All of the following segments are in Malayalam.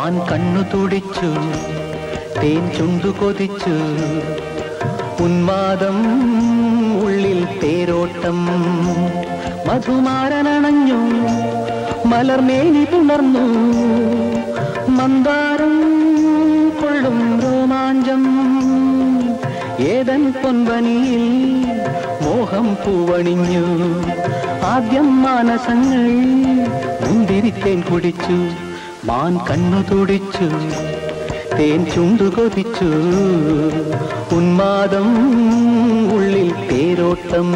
മാൻ കണ്ണു തുടിച്ചു, തേൻ ചുണ്ടു കൊതിച്ചു, ഉന്മാദം ഉള്ളിൽ തേരോട്ടം. മധുമാരനണഞ്ഞു, മലർമേനി പുണർന്നു, മന്ദാരം കൊള്ളും രോമാഞ്ചം. ഏതൻ പൊൻവനിയിൽ മോഹം പൂവണിഞ്ഞു, ആദ്യം മാനസങ്ങൾ മുന്തിരിത്തേൻ കുടിച്ചു. മാൻ കണ്ണു തുടിച്ചു, തേൻ ചുണ്ടു കൊതിച്ചു, ഉന്മാദം ഉള്ളിൽ തേരോട്ടം.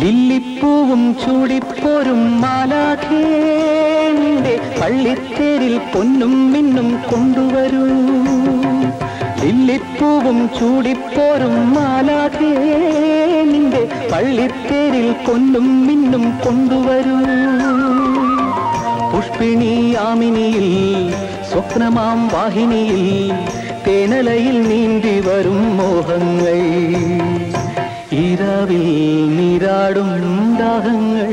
ലില്ലിപ്പൂവും ചൂടിപ്പോരും മാലാഖേ, നിന്റെ പള്ളിത്തേരിൽ പൊന്നും മിന്നും കൊണ്ടുവരൂ. ലില്ലിപ്പൂവും ചൂടിപ്പോരും മാലാഖേ, നിന്റെ പള്ളിത്തേരിൽ പൊന്നും മിന്നും കൊണ്ടുവരൂ. പുഷ്പിണി യാമിനിയിൽ സ്വപ്നമാം വാഹിനിയിൽ തേനലയിൽ നീന്തി വരും മോഹങ്ങൾ. ഈരാവിൽ നീരാടും ദാഹങ്ങൾ.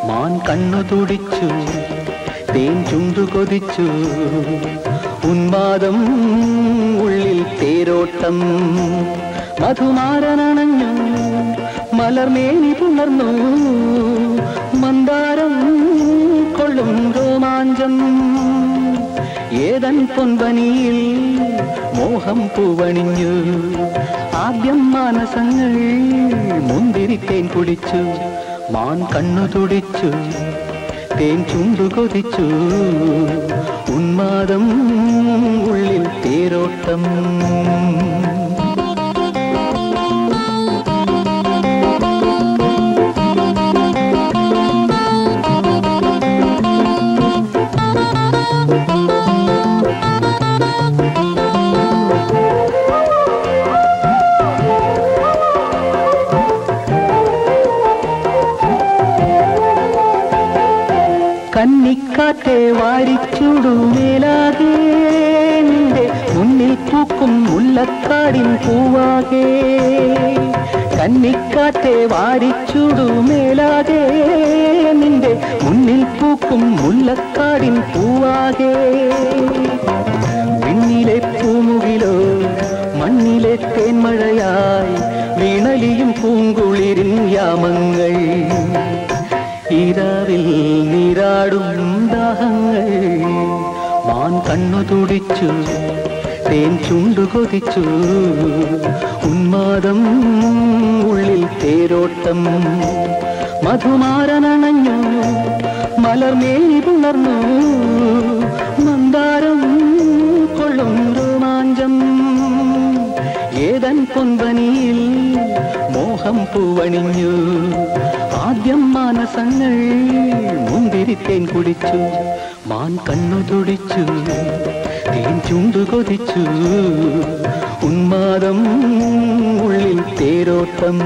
മാൻ കണ്ണു തുടിച്ചു, തേൻ ചുണ്ടു കൊതിച്ചു, ഉന്മാദം ഉള്ളിൽ തേരോട്ടം. മധുമാരനണഞ്ഞു, മലർമേനി പുണർന്നു, മന്ദാരം കൊള്ളും രോമാഞ്ചം. ഏതൻ പൊൻവനിയിൽ മോഹം പൂവണിഞ്ഞു, ആദ്യം മാനസങ്ങൾ മുന്തിരിത്തേൻ കുടിച്ചു. മാൻ കണ്ണു തുടിച്ചു, തേൻ ചുണ്ടു കൊതിച്ചു, ഉന്മാദം ഉള്ളിൽ തേരോട്ടം. കന്നിക്കാറ്റെ വാരിച്ചൂടു മേലാകെ, നിന്റെ മുന്നിൽ പൂക്കും മുല്ലക്കാടിൻ പൂവാകെ. കന്നിക്കാറ്റെ വാരിച്ചൂടു മേലാകെ, നിന്റെ മുന്നിൽ പൂക്കും മുല്ലക്കാടിൻ പൂവാകെ. വിണ്ണിലെ പൂമുകിലോ മണ്ണിലെ തേന്മഴയായി വീണലിയും പൂങ്കുളിരിൻ യാമങ്ങൾ. ഈരാവിൽ നീരാടും ദാഹങ്ങൾ. മാൻ കണ്ണു തുടിച്ചു, തേൻ ചുണ്ടു കൊതിച്ചു, ഉന്മാദം ഉള്ളിൽ തേരോട്ടം. മധുമാരനണഞ്ഞു, മലർമേനി പുണർന്നു, മന്ദാരം കൊള്ളും രോമാഞ്ചം. ഏതൻ പൊൻവനിയിൽ മോഹം പൂവണിഞ്ഞു, ആദ്യം മാനസങ്ങൾ മുന്തിരിത്തേൻ കുടിച്ചു. മാൻ കണ്ണു തുടിച്ചു, തേൻ ചുണ്ടു കൊതിച്ചു, ഉന്മാദം ഉള്ളിൽ തേരോട്ടം.